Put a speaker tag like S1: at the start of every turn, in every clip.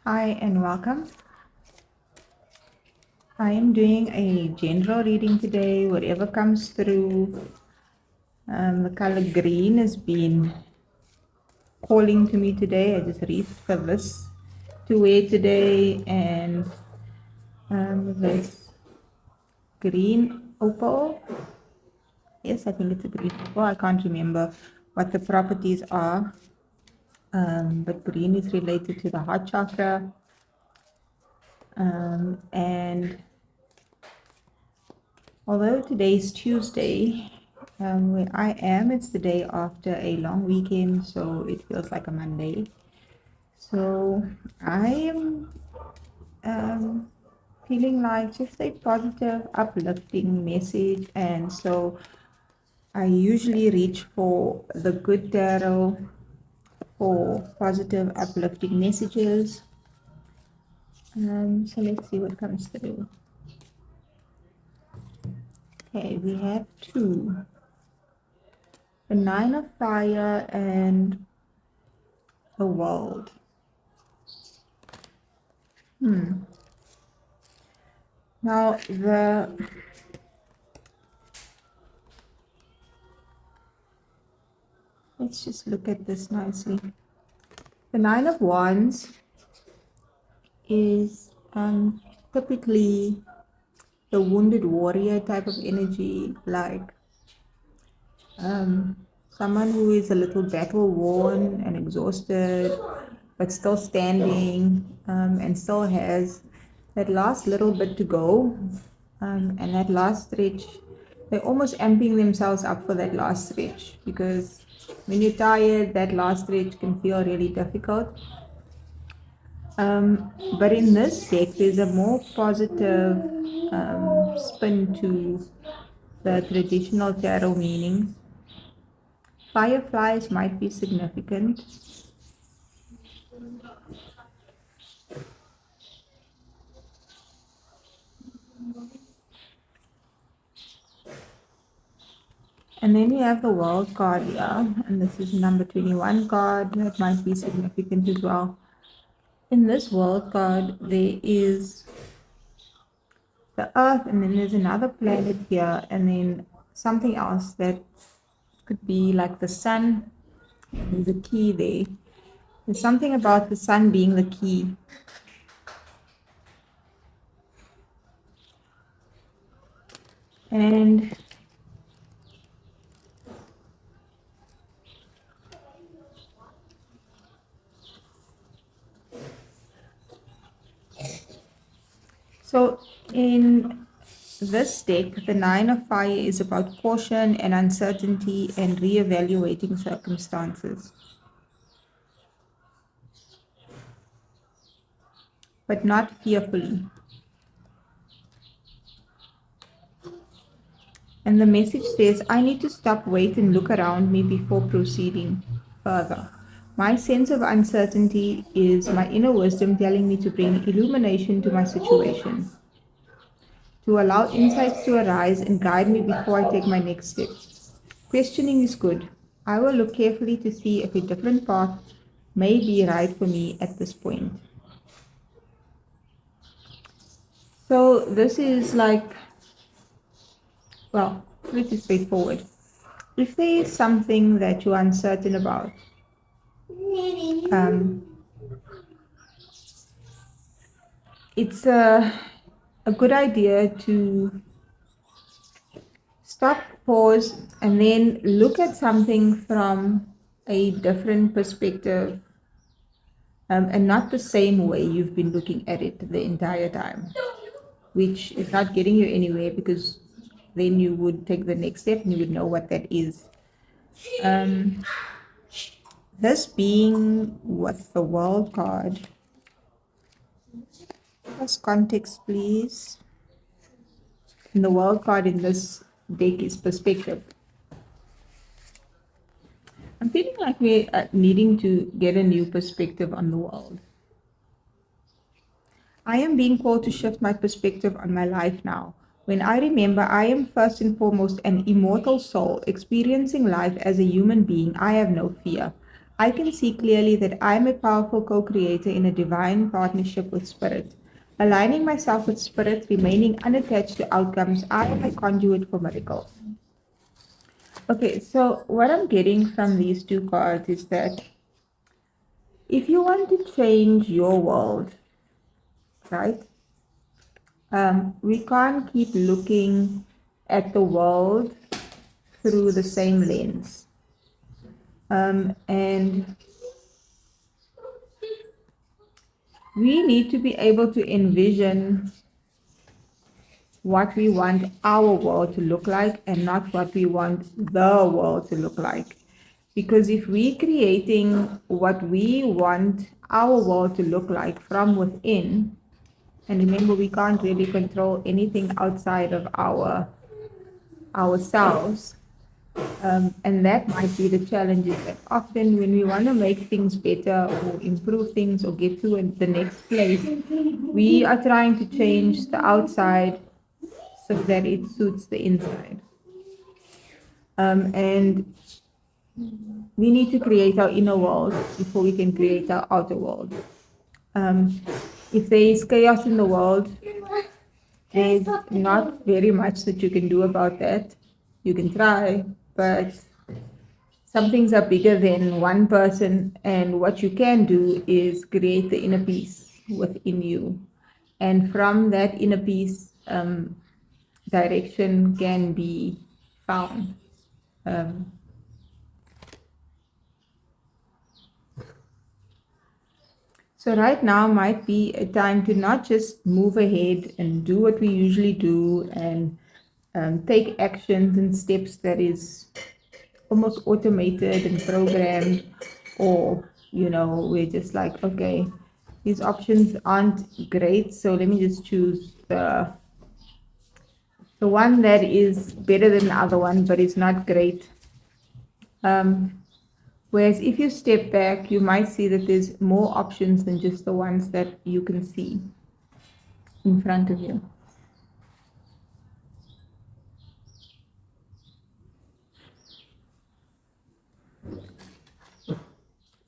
S1: Hi and welcome. I am doing a general reading today, whatever comes through. The color green has been calling to me today. I just reached for this to wear today, and this green opal. Yes, I think it's a green opal. I can't remember what the properties are, but green is related to the heart chakra, and although today is Tuesday, where I am, it's the day after a long weekend, so it feels like a Monday. So I am feeling like just a positive, uplifting message, and so I usually reach for the good tarot for positive, uplifting messages. So let's see what comes through. Okay, we have two. The Nine of Fire and the World. Now, let's just look at this nicely. The Nine of Wands is typically the wounded warrior type of energy, like someone who is a little battle worn and exhausted, but still standing, and still has that last little bit to go, and that last stretch. They're almost amping themselves up for that last stretch, because when you're tired, that last stretch can feel really difficult. But in this deck, there's a more positive spin to the traditional tarot meanings. Fireflies might be significant. And then you have the World card here, and this is number 21 card that might be significant as well. In this World card, there is the Earth, and then there's another planet here, and then something else that could be like the Sun. There's a key there. There's something about the Sun being the key. And so in this deck, the Nine of Fire is about caution and uncertainty and re-evaluating circumstances, but not fearfully. And the message says, I need to stop, wait, and look around me before proceeding further. My sense of uncertainty is my inner wisdom telling me to bring illumination to my situation, to allow insights to arise and guide me before I take my next step. Questioning is good. I will look carefully to see if a different path may be right for me at this point. So this is like, well, pretty straightforward. If there is something that you're uncertain about, it's a good idea to stop, pause, and then look at something from a different perspective, and not the same way you've been looking at it the entire time, which is not getting you anywhere, because then you would take the next step and you would know what that is. This being with the World card, just context, please. And the World card in this deck is perspective. I'm feeling like we're needing to get a new perspective on the world. I am being called to shift my perspective on my life now. When I remember I am first and foremost an immortal soul experiencing life as a human being, I have no fear. I can see clearly that I am a powerful co-creator in a divine partnership with Spirit. Aligning myself with Spirit, remaining unattached to outcomes, I am a conduit for miracles. Okay, so what I'm getting from these two cards is that if you want to change your world, right, we can't keep looking at the world through the same lens. And we need to be able to envision what we want our world to look like and not what we want the world to look like. Because if we're creating what we want our world to look like from within, and remember, we can't really control anything outside of ourselves. And that might be the challenge, is that often when we want to make things better or improve things or get to the next place, we are trying to change the outside so that it suits the inside. And we need to create our inner world before we can create our outer world. If there is chaos in the world, there's not very much that you can do about that. You can try, but some things are bigger than one person, and what you can do is create the inner peace within you. And from that inner peace, direction can be found. So right now might be a time to not just move ahead and do what we usually do and take actions and steps that is almost automated and programmed, or we're just like, okay, these options aren't great, so let me just choose the one that is better than the other one, but it's not great. Whereas if you step back, you might see that there's more options than just the ones that you can see in front of you.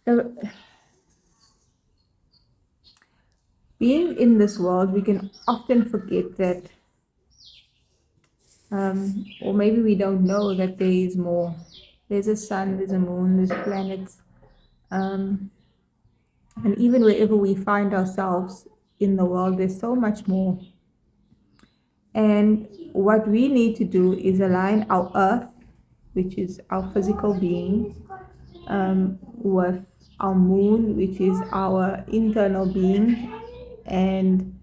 S1: So, being in this world, we can often forget that, or maybe we don't know that there is more. There's a sun, there's a moon, there's planets. And even wherever we find ourselves in the world, there's so much more. And what we need to do is align our earth, which is our physical being, with our moon, which is our internal being, and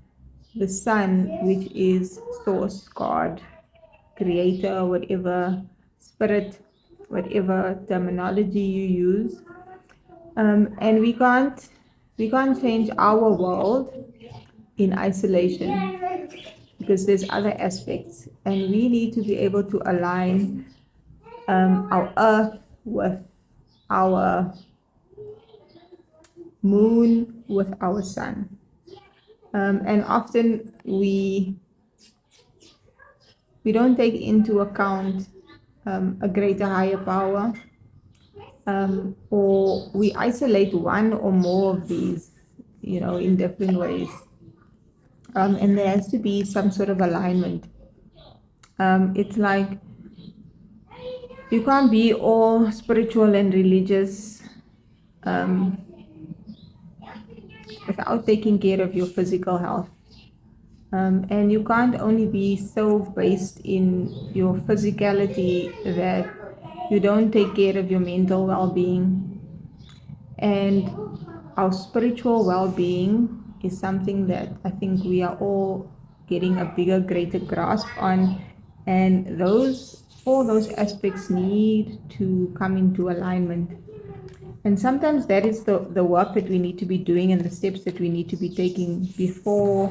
S1: the sun, which is source, God, creator, whatever, spirit, whatever terminology you use. And we can't change our world in isolation, because there's other aspects, and we need to be able to align our earth with our moon, with our sun. And often we don't take into account a greater higher power, or we isolate one or more of these, in different ways. And there has to be some sort of alignment. It's like you can't be all spiritual and religious without taking care of your physical health. And you can't only be so based in your physicality that you don't take care of your mental well-being. And our spiritual well-being is something that I think we are all getting a bigger, greater grasp on. And all those aspects need to come into alignment. And sometimes that is the work that we need to be doing and the steps that we need to be taking before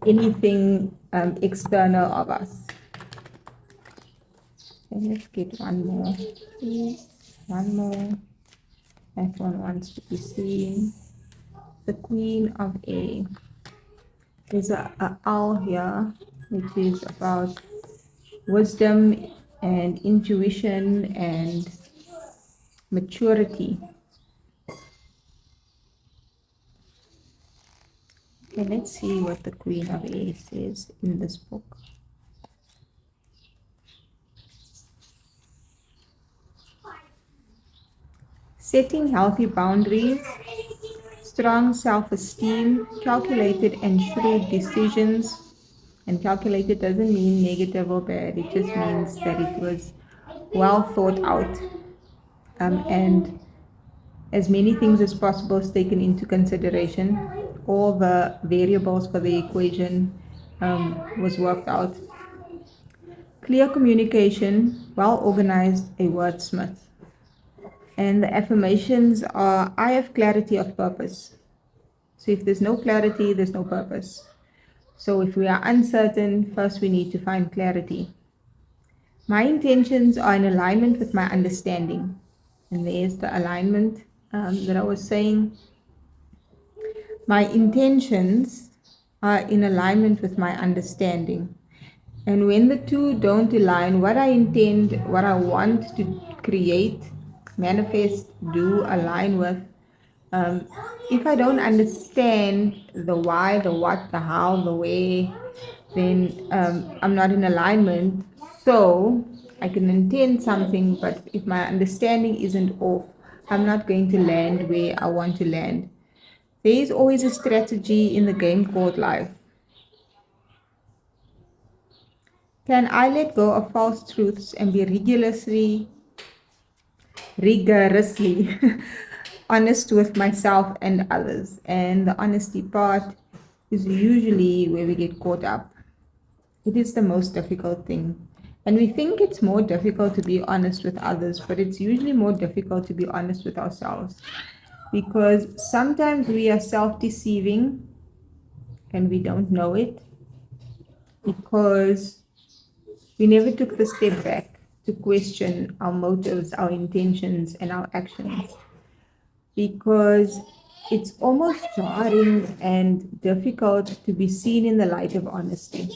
S1: anything external of us. Okay, let's get one more, please. One more. That one wants to be seen. The Queen of Air. There's a owl here, which is about wisdom and intuition and maturity. Okay, let's see what the Queen of Air says in this book. Setting healthy boundaries, strong self-esteem, calculated and shrewd decisions. And calculated doesn't mean negative or bad. It just means that it was well thought out. And as many things as possible is taken into consideration. All the variables for the equation was worked out. Clear communication, well organized, a wordsmith. And the affirmations are, I have clarity of purpose. So if there's no clarity, there's no purpose. So if we are uncertain, first we need to find clarity. My intentions are in alignment with my understanding. And there's the alignment that I was saying. My intentions are in alignment with my understanding. And when the two don't align, what I intend, what I want to create, manifest, do, align with, if I don't understand the why, the what, the how, the where, then I'm not in alignment. So I can intend something, but if my understanding isn't off, I'm not going to land where I want to land. There is always a strategy in the game called life. Can I let go of false truths and be rigorously honest with myself and others? And the honesty part is usually where we get caught up. It is the most difficult thing. And we think it's more difficult to be honest with others, but it's usually more difficult to be honest with ourselves. Because sometimes we are self-deceiving and we don't know it, because we never took the step back to question our motives, our intentions, and our actions. Because it's almost jarring and difficult to be seen in the light of honesty.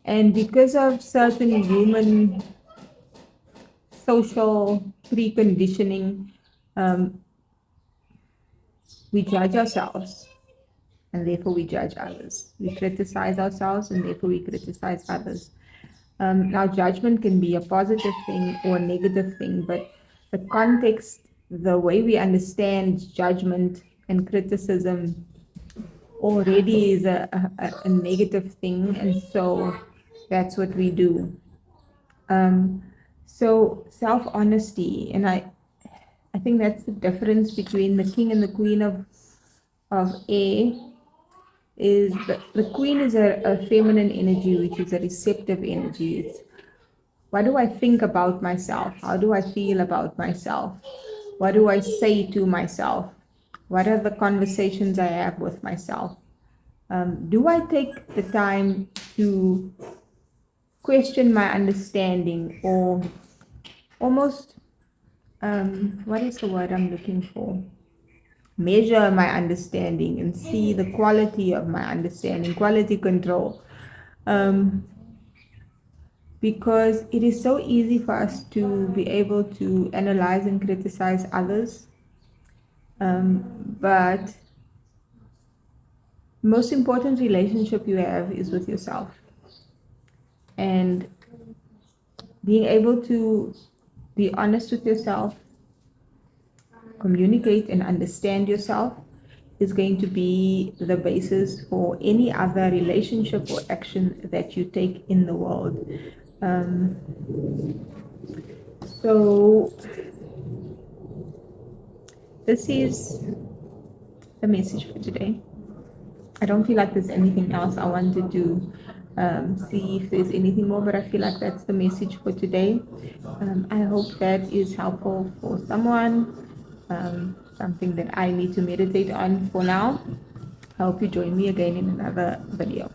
S1: And because of certain human social preconditioning, we judge ourselves and therefore we judge others. We criticize ourselves and therefore we criticize others. Now, judgment can be a positive thing or a negative thing, but the context, the way we understand judgment and criticism already is a negative thing, and so that's what we do. So self-honesty, and I think that's the difference between the king and the queen of air. Is the queen is a feminine energy, which is a receptive energy. It's what do I think about myself? How do I feel about myself? What do I say to myself? What are the conversations I have with myself? Do I take the time to question my understanding, or almost, what is the word I'm looking for? Measure my understanding and see the quality of my understanding, quality control. Because it is so easy for us to be able to analyze and criticize others. But the most important relationship you have is with yourself. And being able to be honest with yourself, communicate and understand yourself is going to be the basis for any other relationship or action that you take in the world. So this is the message for today. I don't feel like there's anything else I wanted to see if there's anything more, but I feel like that's the message for today. I hope that is helpful for someone, something that I need to meditate on for now. I hope you join me again in another video.